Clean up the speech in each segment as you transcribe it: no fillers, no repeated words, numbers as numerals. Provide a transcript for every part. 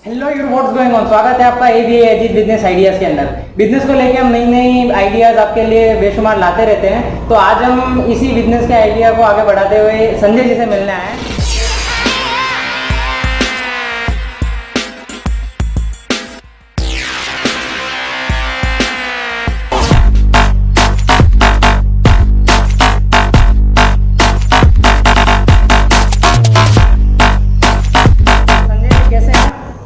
Hello you what's going on, स्वागत है आपका एबीए अजीत बिजनेस आइडियाज के अंदर। बिजनेस को लेके हम नई नई आइडियाज आपके लिए बेशुमार लाते रहते हैं। तो आज हम इसी बिजनेस के आइडिया को आगे बढ़ाते हुए संजय जी से मिलने आए हैं।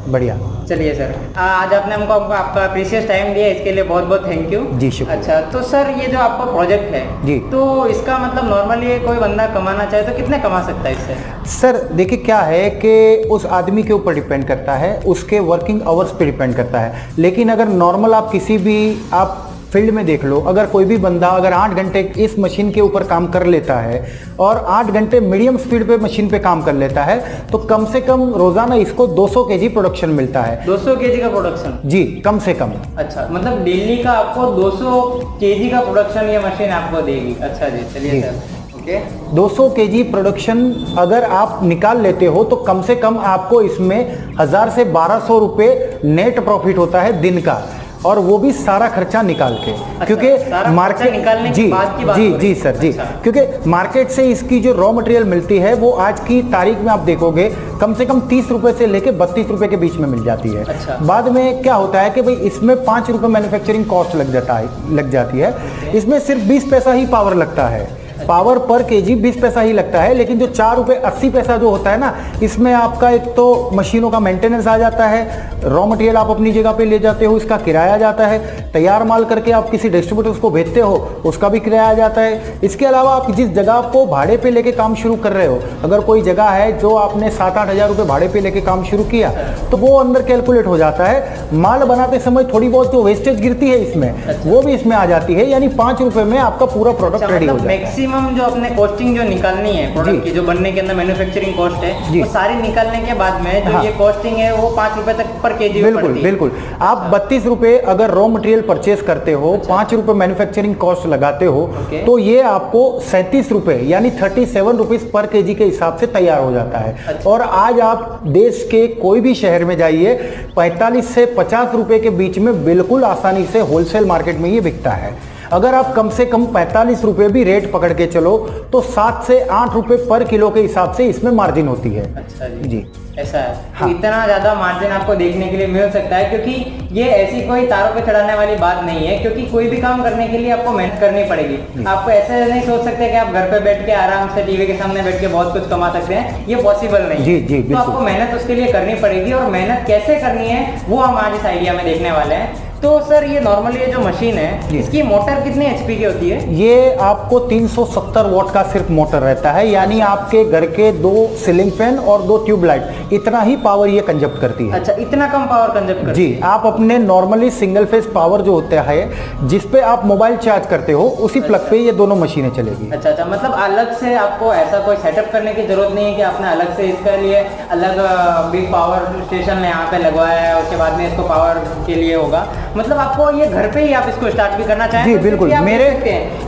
बढ़िया। चलिए सर, आज आपने हमको आपका प्रीशियस टाइम दिया, इसके लिए बहुत बहुत थैंक यू जी शुक्रिया। अच्छा, तो सर ये जो आपका प्रोजेक्ट है जी, तो इसका मतलब नॉर्मली कोई बंदा कमाना चाहे तो कितने कमा सकता है इससे? सर देखिए क्या है कि उस आदमी के ऊपर डिपेंड करता है, उसके वर्किंग आवर्स पे डिपेंड करता है। लेकिन अगर नॉर्मल आप किसी भी आप फील्ड में देख लो, अगर कोई भी बंदा अगर 8 घंटे इस मशीन के ऊपर काम कर लेता है और 8 घंटे मीडियम स्पीड पे मशीन पे काम कर लेता है तो कम से कम रोजाना इसको 200 केजी प्रोडक्शन मिलता है। 200 केजी का प्रोडक्शन? जी, कम से कम। अच्छा, मतलब डेली का आपको 200 केजी का प्रोडक्शन ये मशीन आपको देगी। अच्छा जी, चलिए सर। ओके, 200 केजी प्रोडक्शन अगर आप निकाल लेते हो तो कम से कम आपको इसमें 1000 से 1200 रुपए नेट प्रॉफिट होता है दिन का, और वो भी सारा खर्चा निकाल के। अच्छा, क्योंकि मार्केट निकालने की बात की बात जी सर जी। अच्छा। क्योंकि मार्केट से इसकी जो रॉ मटेरियल मिलती है वो आज की तारीख में आप देखोगे कम से कम 30 रुपए से लेके 32 रुपए के बीच में मिल जाती है। अच्छा। बाद में क्या होता है कि भाई इसमें 5 रुपए मैन्युफैक्चरिंग कॉस्ट लग जाती है। इसमें सिर्फ 20 पैसा ही पावर लगता है, पावर पर केजी 20 पैसा ही लगता है। लेकिन जो 4 रुपए 80 पैसा जो होता है ना, इसमें आपका एक तो मशीनों का मेंटेनेंस आ जाता है, रॉ मटेरियल आप अपनी जगह पे ले जाते हो, इसका किराया जाता है, तैयार माल करके आप किसी डिस्ट्रीब्यूटर को भेजते हो उसका भी किराया आ जाता है। इसके अलावा आप जिस जगह को भाड़े पे लेके काम शुरू कर रहे हो, अगर कोई जगह है जो आपने 7-8 हज़ार रुपये भाड़े पे लेके काम शुरू किया तो वो अंदर कैलकुलेट हो जाता है। माल बनाते समय थोड़ी बहुत जो वेस्टेज गिरती है इसमें, वो भी इसमें आ जाती है। यानी 5 रुपए में आपका पूरा प्रोडक्ट रेडी हो जाता है। मैक्सिमम जो अपने कॉस्टिंग जो निकालनी है प्रोडक्ट की, जो बनने के अंदर मैन्युफैक्चरिंग कॉस्ट है, वो सारी निकालने के बाद में जो ये कॉस्टिंग है वो 5 रुपए तक पर केजी बिल्कुल बिल्कुल। आप 32 रुपए अगर रॉ मटेरियल परचेज करते हो, 5 रुपए मैन्युफैक्चरिंग कॉस्ट लगाते हो, तो ये आपको 37 रुपए यानी 37 रुपीज पर केजी के हिसाब से तैयार हो जाता है। और आज आप देश के कोई भी शहर में जाइए, 45 से 50 रुपए के बीच में बिल्कुल आसानी से होलसेल मार्केट में ये बिकता है। अगर आप कम से कम 45 रुपए भी रेट पकड़ के चलो तो 7 से 8 रुपए पर किलो के हिसाब से इसमें मार्जिन होती है। अच्छा जी ऐसा है। हाँ। तो इतना ज्यादा मार्जिन आपको देखने के लिए मिल सकता है, क्योंकि ये ऐसी कोई तारों पे चढ़ाने वाली बात नहीं है। क्योंकि कोई भी काम करने के लिए आपको मेहनत करनी पड़ेगी। आपको ऐसे नहीं सोच सकते कि आप घर पे बैठ के आराम से टीवी के सामने बैठ के बहुत कुछ कमा सकते हैं, ये पॉसिबल नहीं। जी जी, तो आपको मेहनत उसके लिए करनी पड़ेगी, और मेहनत कैसे करनी है वो हम आज इस आइडिया में देखने वाले हैं। तो सर ये नॉर्मली ये जो मशीन है इसकी मोटर कितने एचपी की होती है? ये आपको 370 वॉट का सिर्फ मोटर रहता है। यानी आपके घर के 2 सीलिंग फैन और 2 ट्यूबलाइट, इतना ही पावर ये कंजप्ट करती है। अच्छा, इतना कम पावर कंजप्ट करती है? जी, आप अपने नॉर्मली सिंगल फेज पावर जो होता है जिसपे आप मोबाइल चार्ज करते हो, उसी प्लग पे ये दोनों मशीनें चलेगी। अच्छा, मतलब अलग से आपको ऐसा कोई सेटअप करने की जरूरत नहीं है कि आपने अलग से इसके लिए अलग बिग पावर स्टेशन यहाँ पे लगवाया है, उसके बाद में इसको पावर के लिए होगा। मतलब आपको ये घर पे ही आप इसको स्टार्ट भी करना चाहें? जी बिल्कुल। मेरे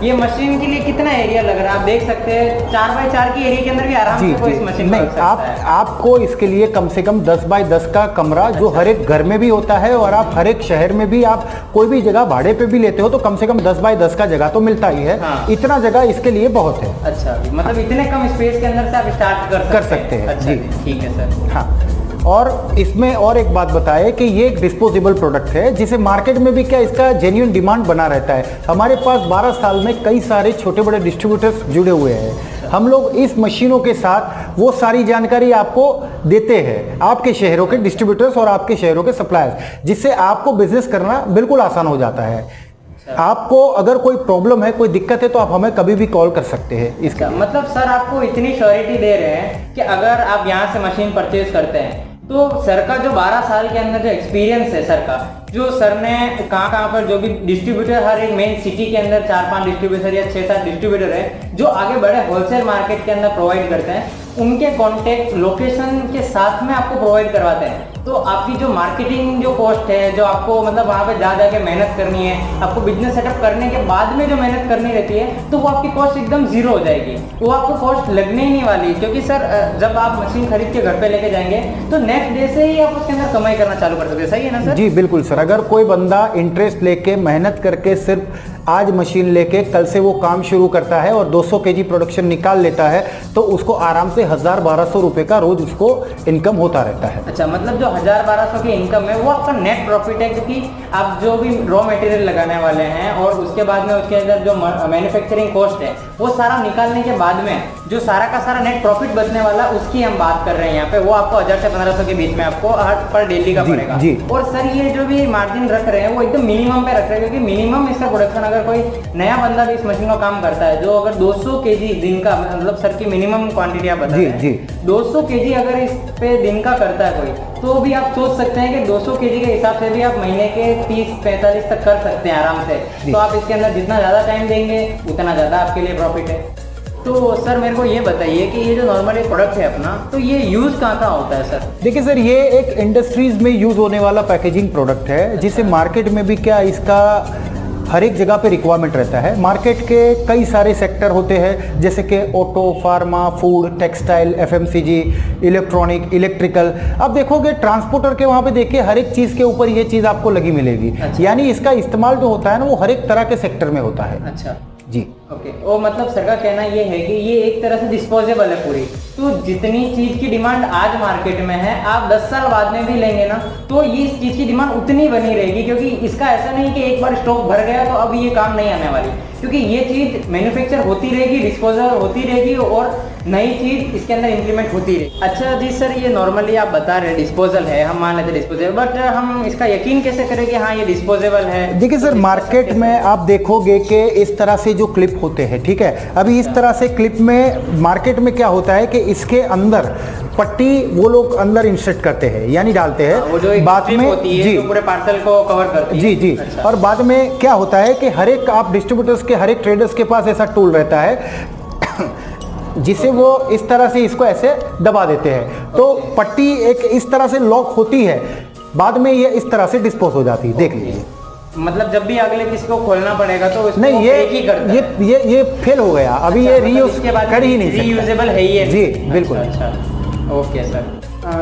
ये मशीन के लिए कितना एरिया लग रहा है आप देख सकते हैं। 4x4 की एरिया के अंदर भी आराम से कोई इस मशीन नहीं, आपको इसके लिए कम से कम 10x10 का कमरा जो हर एक घर में भी होता है, और आप हर एक शहर में भी आप कोई भी जगह भाड़े पे भी लेते हो तो कम से कम 10x10 का जगह तो मिलता ही है। हाँ। इतना जगह इसके लिए बहुत है। अच्छा, मतलब इतने कम स्पेस के अंदर से आप स्टार्ट कर सकते हैं। अच्छा, जी ठीक है सर। हाँ, और इसमें और एक बात बताए कि ये एक डिस्पोजेबल प्रोडक्ट है जिसे मार्केट में भी क्या इसका जेन्युइन डिमांड बना रहता है। हमारे पास 12 साल में कई सारे छोटे बड़े डिस्ट्रीब्यूटर्स जुड़े हुए हैं। हम लोग इस मशीनों के साथ वो सारी जानकारी आपको देते हैं, आपके शहरों के डिस्ट्रीब्यूटर्स और आपके शहरों के सप्लायर्स, जिससे आपको बिजनेस करना बिल्कुल आसान हो जाता है। आपको अगर कोई प्रॉब्लम है, कोई दिक्कत है, तो आप हमें कभी भी कॉल कर सकते हैं। इसका मतलब सर आपको इतनी श्योरिटी दे रहे हैं कि अगर आप यहाँ से मशीन परचेज करते हैं तो सर का जो 12 साल के अंदर जो एक्सपीरियंस है सर का, जो सर ने कहाँ पर जो भी डिस्ट्रीब्यूटर, हर एक मेन सिटी के अंदर 4-5 डिस्ट्रीब्यूटर या 6-7 डिस्ट्रीब्यूटर है जो आगे बड़े होलसेल मार्केट के अंदर प्रोवाइड करते हैं, उनके कॉन्टेक्ट लोकेशन के साथ में आपको प्रोवाइड करवाते हैं। तो आपकी जो मार्केटिंग जो कॉस्ट है, जो आपको मतलब वहाँ पे जा के मेहनत करनी है, आपको बिजनेस सेटअप करने के बाद में जो मेहनत करनी रहती है, तो वो आपकी कॉस्ट एकदम जीरो हो जाएगी, वो आपको कॉस्ट लगने ही नहीं वाली। क्योंकि सर जब आप मशीन खरीद के घर पे लेके जाएंगे तो नेक्स्ट डे से ही आप उसके अंदर कमाई करना चालू कर सकते हैं। सही है ना सर? जी बिल्कुल सर। अगर कोई बंदा इंटरेस्ट लेके मेहनत करके सिर्फ आज मशीन लेके कल से वो काम शुरू करता है और 200 केजी प्रोडक्शन निकाल लेता है, तो उसको आराम से 1000-1200 रुपए का रोज उसको इनकम होता रहता है। अच्छा, मतलब जो 1000-1200 की इनकम है वो आपका नेट प्रॉफिट है, क्योंकि आप जो भी रॉ मटेरियल लगाने वाले हैं और उसके बाद में उसके अंदर जो मैन्युफैक्चरिंग कॉस्ट है वो सारा निकालने के बाद में जो सारा का सारा नेट प्रॉफिट बचने वाला, उसकी हम बात कर रहे हैं यहाँ पे। वो आपको 1000 से 1500 के बीच में आपको पर डेली का पड़ेगा। जी। और सर ये जो भी मार्जिन रख रहे हैं वो एकदम मिनिमम पे रख रहे हैं, क्योंकि मिनिमम इसका प्रोडक्शन, अगर कोई नया बंदा भी इस मशीन का काम करता है, जो अगर 200 केजी दिन का, मतलब सर की मिनिमम क्वांटिटी आप बता रहे हैं, 200 केजी अगर इस पे दिन का करता है कोई, तो भी आप सोच सकते हैं कि 200 केजी के हिसाब से भी आप महीने के 30-45 तक कर सकते हैं आराम से। तो आप इसके अंदर जितना ज़्यादा टाइम देंगे उतना ज़्यादा आपके लिए प्रॉफिट है। तो सर मेरे को ये बताइए कि ये जो नॉर्मल एक प्रोडक्ट है अपना, तो ये यूज़ कहाँ होता है सर? देखिए सर, ये एक इंडस्ट्रीज में यूज होने वाला पैकेजिंग प्रोडक्ट है, जिसे मार्केट में भी क्या इसका हर एक जगह पे रिक्वायरमेंट रहता है। मार्केट के कई सारे सेक्टर होते हैं, जैसे कि auto, pharma, food, textile, FMCG, electronic, electrical. अब देखोगे ट्रांसपोर्टर के वहाँ पे देखिए हर एक चीज़ के ऊपर ये चीज़ आपको लगी मिलेगी। अच्छा। यानी इसका इस्तेमाल जो होता है ना, वो हर एक तरह के सेक्टर में होता है। अच्छा जी ओके। और मतलब सर का कहना ये है कि ये एक तरह से डिस्पोजेबल है पूरी। तो जितनी चीज की डिमांड आज मार्केट में है, आप 10 साल बाद में भी लेंगे ना, तो ये इस चीज की डिमांड उतनी बनी रहेगी, क्योंकि इसका ऐसा नहीं कि एक बार स्टॉक भर गया तो अब ये काम नहीं आने वाली, क्योंकि ये चीज मैन्युफैक्चर होती रहेगी, डिस्पोजल होती रहेगी और नई चीज इसके अंदर इंप्लीमेंट होती रहेगी। अच्छा जी सर, ये नॉर्मली आप बता रहे डिस्पोजल है, हम मान लेते डिस्पोजेबल, बट हम इसका यकीन कैसे करें कि हाँ ये डिस्पोजेबल है? देखिए सर, मार्केट में आप देखोगे कि इस तरह से जो क्लिप होते हैं, ठीक है, अभी इस तरह से क्लिप में मार्केट में क्या होता है कि इसके अंदर पट्टी वो लोग अंदर इंसर्ट करते हैं, यानी डालते हैं। वो जो एक बाद में होती है, जी, जो पूरे पार्सल को कवर करती है। जी जी। अच्छा। और बाद में क्या होता है कि हर एक आप डिस्ट्रीब्यूटर्स के, हर एक ट्रेडर्स के पास ऐसा टूल रहता है जिसे वो इस तरह से इसको ऐसे दबा देते हैं, तो पट्टी एक इस तरह से लॉक होती है, बाद में ये इस तरह से डिस्पोज हो जाती है। देख लीजिए, मतलब जब भी अगले किसी को खोलना पड़ेगा तो उसको नहीं, एक ही करता है। ये फेल हो गया अभी। अच्छा, ये रीयूज इसके बाद कर ही नहीं सकता। रीयूजेबल है ये? जी बिल्कुल। अच्छा ओके सर।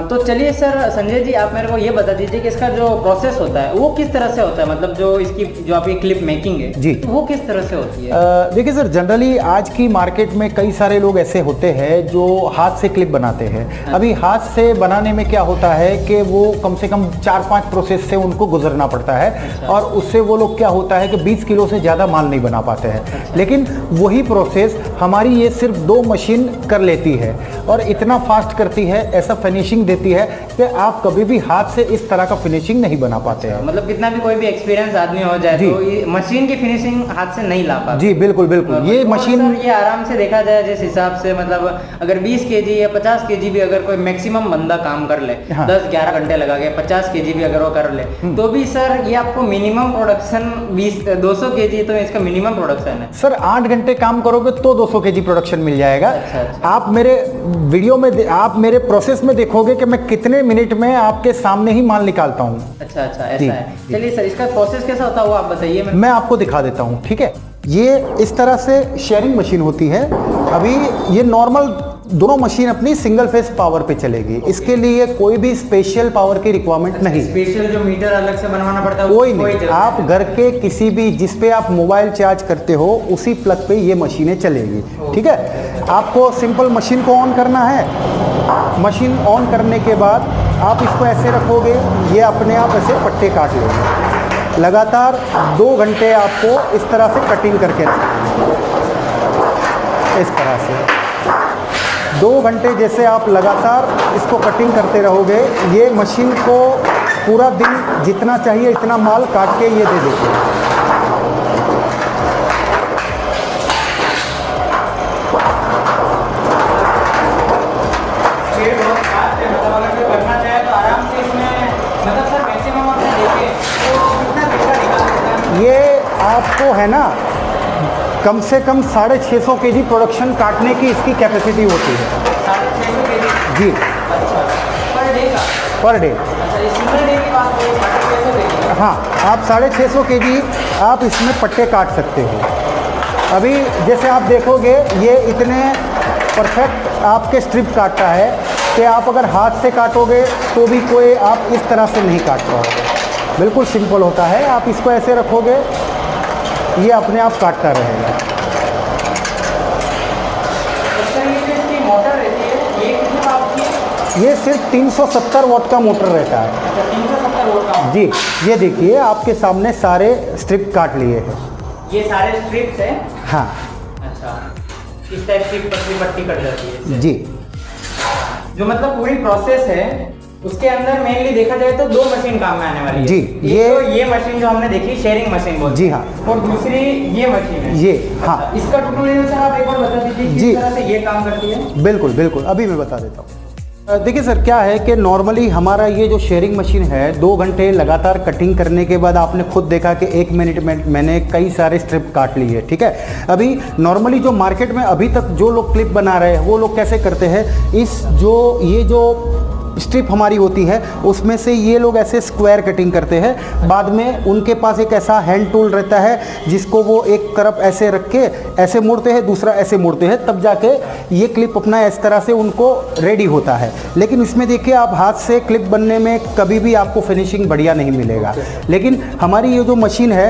तो चलिए सर, संजय जी आप मेरे को ये बता दीजिए कि इसका जो प्रोसेस होता है वो किस तरह से होता है, मतलब जो इसकी जो आपकी क्लिप मेकिंग है जी, तो वो किस तरह से होती है? देखिए सर, जनरली आज की मार्केट में कई सारे लोग ऐसे होते हैं जो हाथ से क्लिप बनाते हैं। अभी हाथ से बनाने में क्या होता है कि वो कम से कम 4-5 प्रोसेस से उनको गुजरना पड़ता है। अच्छा। और उससे वो लोग क्या होता है कि 20 किलो से ज़्यादा माल नहीं बना पाते हैं। अच्छा। लेकिन वही प्रोसेस हमारी ये सिर्फ 2 मशीन कर लेती है और इतना फास्ट करती है, ऐसा फिनिशिंग देती है कि आप कभी भी हाथ से इस तरह का फिनिशिंग नहीं बना पाते हैं। मतलब कितना भी कोई भी एक्सपीरियंस आदमी हो जाए तो ये मशीन की फिनिशिंग हाथ से नहीं ला पाता। जी बिल्कुल बिल्कुल। ये मशीन, ये आराम से देखा जाए जिस हिसाब से, मतलब अगर 20 केजी या 50 केजी भी अगर कोई मैक्सिमम बंदा काम कर ले, हाँ। 10-11 घंटे लगा के 50 केजी भी अगर वो कर ले, तो भी सर ये आपको मिनिमम प्रोडक्शन 200 केजी तो इसका मिनिमम प्रोडक्शन है। सर 8 घंटे काम करोगे तो 200 केजी प्रोडक्शन मिल जाएगा। अच्छा। आप मेरे वीडियो में, आप मेरे प्रोसेस में देखोगे कि मैं कितने मिनट में आपके सामने ही माल निकालता हूँ। अच्छा ऐसा है। चलिए सर, इसका प्रोसेस कैसा होता है वो आप बताइए। मैं आपको दिखा देता हूँ, ठीक है। ये इस तरह से शेयरिंग मशीन होती है। अभी ये नॉर्मल दोनों मशीन अपनी सिंगल फेस पावर पे चलेगी। इसके लिए कोई भी स्पेशल पावर की रिक्वायरमेंट नहीं। स्पेशल जो मीटर अलग से बनवाना पड़ता है कोई नहीं। आप घर के किसी भी, जिस पे आप मोबाइल चार्ज करते हो, उसी प्लग पे ये मशीनें चलेगी, ठीक है। आपको सिंपल मशीन को ऑन करना है। मशीन ऑन करने के बाद आप इसको ऐसे रखोगे, ये अपने आप ऐसे पट्टे काट लेंगे। लगातार 2 घंटे आपको इस तरह से कटिंग करके रखना, इस तरह से 2 घंटे जैसे आप लगातार इसको कटिंग करते रहोगे, ये मशीन को पूरा दिन जितना चाहिए इतना माल काट के ये दे देगी। ये आपको है ना, कम से कम 650 केजी प्रोडक्शन काटने की इसकी कैपेसिटी होती है। 650 kg? जी अच्छा, पर डे का? Per day. अच्छा, ये सिंगल डे की बात है, 650 kg? हाँ, आप 650 kg आप इसमें पट्टे काट सकते हो। अभी जैसे आप देखोगे ये इतने परफेक्ट आपके स्ट्रिप काटता है कि आप अगर हाथ से काटोगे तो भी कोई आप इस तरह से नहीं काट पाओगे। बिल्कुल सिंपल होता है, आप इसको ऐसे रखोगे ये अपने आप काटता रहेगा। अच्छा, ये जो इसकी मोटर रहती है ये कितने वाट की है? ये सिर्फ 370 वाट का मोटर रहता है। अच्छा, 370 वोल्ट का? जी, ये देखिए आपके सामने सारे स्ट्रिप काट लिए हैं। ये सारे स्ट्रिप्स हैं? हाँ अच्छा, इस टाइप की पतली पट्टी कट जाती है इससे। जी, जो मतलब पूरी प्रोसेस है उसके अंदर मेनली देखा जाए तो 2 मशीन काम में आने वाली है। जी, ये मशीन जो हमने देखी शेयरिंग मशीन बोलते जी हैं। हाँ। और दूसरी ये मशीन है। ये हाँ। अच्छा, इसका ट्यूटोरियल सर आप एक बार बता दीजिए जी। किस तरह से ये काम करती है। बिल्कुल बिल्कुल, अभी मैं बता देता हूँ। देखिए सर, क्या है कि नॉर्मली हमारा ये जो शेयरिंग मशीन है 2 घंटे लगातार कटिंग करने के बाद आपने खुद देखा कि 1 मिनट में मैंने कई सारे स्ट्रिप काट लिए, ठीक है। अभी नॉर्मली जो मार्केट में अभी तक जो लोग क्लिप बना रहे हैं वो लोग कैसे करते हैं, ये जो स्ट्रिप हमारी होती है उसमें से ये लोग ऐसे स्क्वायर कटिंग करते हैं। बाद में उनके पास एक ऐसा हैंड टूल रहता है जिसको वो एक तरफ ऐसे रख के ऐसे मोड़ते हैं, दूसरा ऐसे मोड़ते हैं, तब जाके ये क्लिप अपना इस तरह से उनको रेडी होता है। लेकिन इसमें देखिए आप हाथ से क्लिप बनने में कभी भी आपको फिनिशिंग बढ़िया नहीं मिलेगा। लेकिन हमारी ये जो मशीन है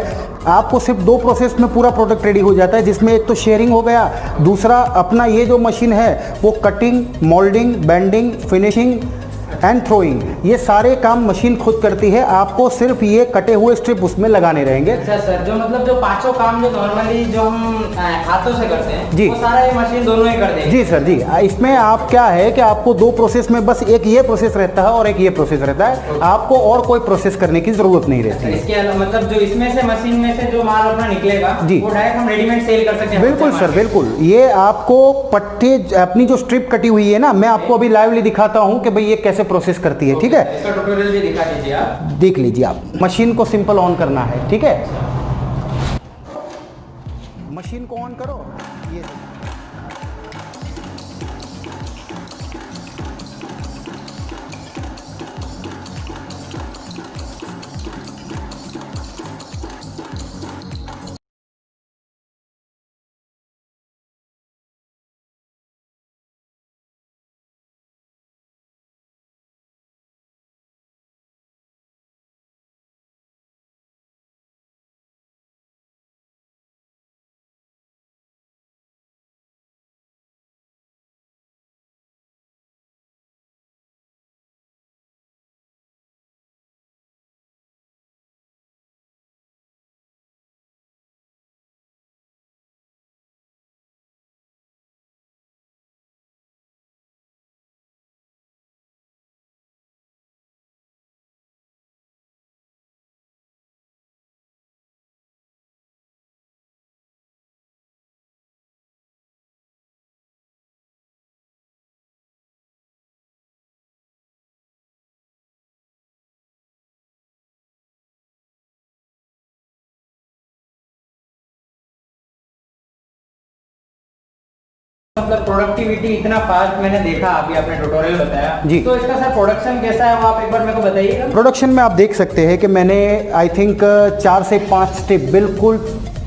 आपको सिर्फ 2 प्रोसेस में पूरा प्रोडक्ट रेडी हो जाता है, जिसमें एक तो शेयरिंग हो गया, दूसरा अपना ये जो मशीन है वो cutting, moulding, bending, finishing and throwing, ये सारे काम मशीन खुद करती है। आपको सिर्फ ये कटे हुए स्ट्रिप उसमें लगाने रहेंगे। अच्छा सर, जो मतलब जो 5 काम जो नॉर्मली जो हम हाथों से करते हैं जी, वो सारा ये मशीन दोनों ही कर देगी? जी सर जी। इसमें आप क्या है कि आपको 2 प्रोसेस में बस एक ये प्रोसेस रहता है और एक ये प्रोसेस रहता है, आपको और कोई प्रोसेस करने की जरूरत नहीं रहती है। इसके अलावा मतलब जो इसमें से मशीन में से जो माल अपना निकलेगा जी, वो डायरेक्ट हम रेडीमेड सेल कर सकते हैं? बिल्कुल सर बिल्कुल। ये आपको पट्टे अपनी जो स्ट्रिप कटी हुई है ना, मैं आपको अभी लाइवली दिखाता हूँ कि भाई ये कैसे प्रोसेस करती है, ठीक है। इसका ट्यूटोरियल भी दिखा दीजिए आप। देख लीजिए आप, मशीन को सिंपल ऑन करना है, ठीक है। मशीन को ऑन करो, ये मतलब प्रोडक्टिविटी इतना फास्ट मैंने देखा, अभी आपने ट्यूटोरियल बताया जी। तो इसका सर प्रोडक्शन कैसा है वो आप एक बार मेरे को बताइएगा। प्रोडक्शन में आप देख सकते हैं कि मैंने आई थिंक 4 से 5 स्टेप बिल्कुल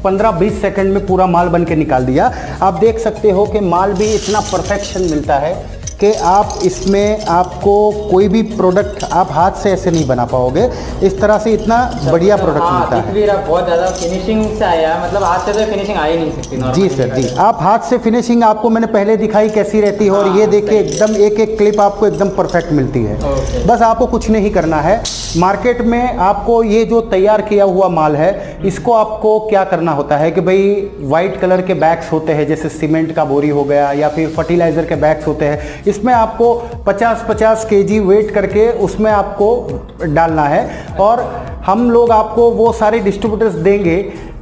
15-20 सेकंड में पूरा माल बन के निकाल दिया। आप देख सकते हो कि माल भी इतना परफेक्शन मिलता है कि आप इसमें आपको कोई भी प्रोडक्ट आप हाथ से ऐसे नहीं बना पाओगे, इस तरह से इतना बढ़िया प्रोडक्ट मिलता है। बहुत ज़्यादा फिनिशिंग से आया, मतलब हाथ से तो फिनिशिंग आ ही नहीं सकती। जी सर जी, आप हाथ से फिनिशिंग आपको मैंने पहले दिखाई कैसी रहती है, और ये देखिए एकदम एक एक क्लिप आपको एकदम परफेक्ट मिलती है। बस आपको कुछ नहीं करना है। मार्केट में आपको ये जो तैयार किया हुआ माल है इसको आपको क्या करना होता है कि भाई वाइट कलर के बैग्स होते हैं, जैसे सीमेंट का बोरी हो गया या फिर फर्टिलाइजर के बैग्स होते हैं, इसमें आपको 50-50 केजी वेट करके उसमें आपको डालना है। और हम लोग आपको वो सारे डिस्ट्रीब्यूटर्स देंगे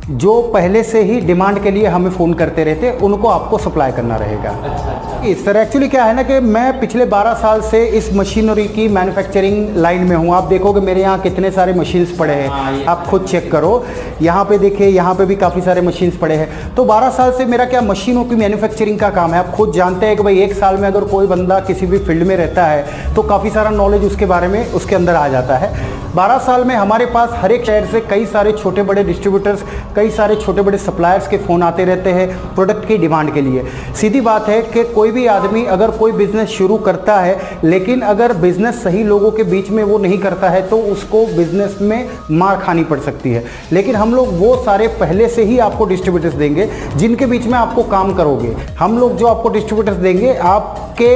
जो पहले से ही डिमांड के लिए हमें फ़ोन करते रहते हैं उनको आपको सप्लाई करना रहेगा। अच्छा। इस तरह एक्चुअली क्या है ना कि मैं पिछले 12 साल से इस मशीनरी की मैन्युफैक्चरिंग लाइन में हूँ। आप देखोगे मेरे यहाँ कितने सारे मशीन्स पड़े हैं, आप खुद चेक करो। यहाँ पे देखिए, यहाँ पे भी काफ़ी सारे मशीन्स पड़े हैं। तो 12 साल से मेरा क्या मशीनों की मैन्युफैक्चरिंग का काम है। आप खुद जानते हैं कि भाई 1 साल में अगर कोई बंदा किसी भी फील्ड में रहता है तो काफ़ी सारा नॉलेज उसके बारे में उसके अंदर आ जाता है। 12 साल में हमारे पास हर एक शहर से कई सारे छोटे बड़े डिस्ट्रीब्यूटर्स, कई सारे छोटे बड़े सप्लायर्स के फ़ोन आते रहते हैं प्रोडक्ट की डिमांड के लिए। सीधी बात है कि कोई भी आदमी अगर कोई बिज़नेस शुरू करता है, लेकिन अगर बिज़नेस सही लोगों के बीच में वो नहीं करता है तो उसको बिज़नेस में मार खानी पड़ सकती है। लेकिन हम लोग वो सारे पहले से ही आपको डिस्ट्रीब्यूटर्स देंगे जिनके बीच में आपको काम करोगे। हम लोग जो आपको डिस्ट्रीब्यूटर्स देंगे आपके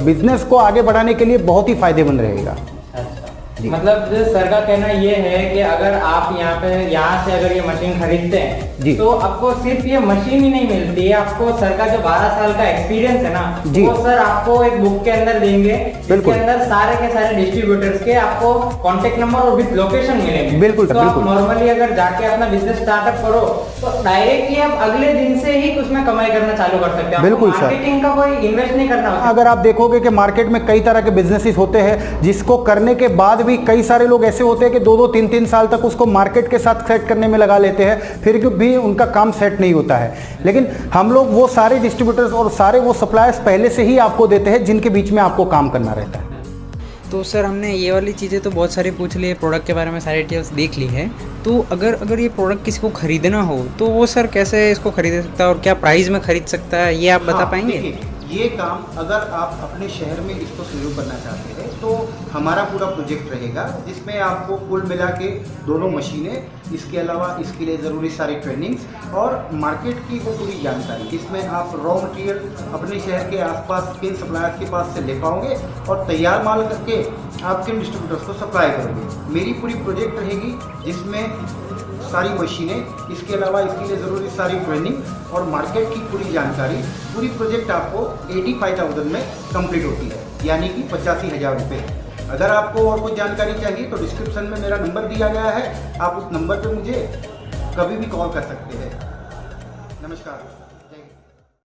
बिज़नेस को आगे बढ़ाने के लिए बहुत ही फ़ायदेमंद रहेगा। मतलब सर का कहना ये है कि अगर आप यहाँ से अगर ये मशीन खरीदते हैं तो आपको सिर्फ ये मशीन ही नहीं मिलती है, आपको सर का जो 12 साल का एक्सपीरियंस है ना, वो सर आपको एक बुक के अंदर देंगे, जिसके अंदर सारे के सारे डिस्ट्रीब्यूटर्स के आपको कॉन्टेक्ट नंबर और विद लोकेशन मिलेंगे। बिल्कुल। तो आप नॉर्मली अगर जाके अपना बिजनेस स्टार्टअप करो तो डायरेक्टली आप अगले दिन से ही उसमें कमाई करना चालू कर सकते हैं। बिल्कुल सर, मार्केटिंग का कोई इन्वेस्ट नहीं करना होता। अगर आप देखोगे कि मार्केट में कई तरह के बिजनेसेस होते हैं जिसको करने के बाद भी कई सारे लोग ऐसे होते हैं कि 2-2, 3-3 साल तक उसको मार्केट के साथ सेट करने में लगा लेते हैं, फिर भी उनका काम सेट नहीं होता है। लेकिन हम लोग वो सारे डिस्ट्रीब्यूटर्स और सारे वो सप्लायर्स पहले से ही आपको देते हैं जिनके बीच में आपको काम करना रहता है। तो सर हमने ये वाली चीज़ें तो बहुत सारी पूछ ली है, प्रोडक्ट के बारे में सारी डिटेल्स देख ली है। तो अगर ये प्रोडक्ट किसी को ख़रीदना हो तो वो सर कैसे इसको खरीद सकता है और क्या प्राइस में ख़रीद सकता है, ये आप बता पाएंगे? ये काम अगर आप अपने शहर में इसको शुरू करना चाहते हैं तो हमारा पूरा प्रोजेक्ट रहेगा जिसमें आपको कुल मिला के दोनों मशीनें, इसके अलावा इसके लिए ज़रूरी सारी ट्रेनिंग्स और मार्केट की वो पूरी जानकारी, इसमें आप रॉ मटेरियल अपने शहर के आसपास के सप्लायर्स के पास से ले पाओगे और तैयार माल करके आपके डिस्ट्रीब्यूटर्स को सप्लाई करोगे। मेरी पूरी प्रोजेक्ट रहेगी जिसमें सारी मशीनें, इसके अलावा इसके लिए ज़रूरी सारी ट्रेनिंग और मार्केट की पूरी जानकारी, पूरी प्रोजेक्ट आपको 85,000 में कंप्लीट होती है, यानी कि 85,000 रुपये। अगर आपको और कुछ जानकारी चाहिए तो डिस्क्रिप्शन में मेरा नंबर दिया गया है, आप उस नंबर पे मुझे कभी भी कॉल कर सकते हैं। नमस्कार।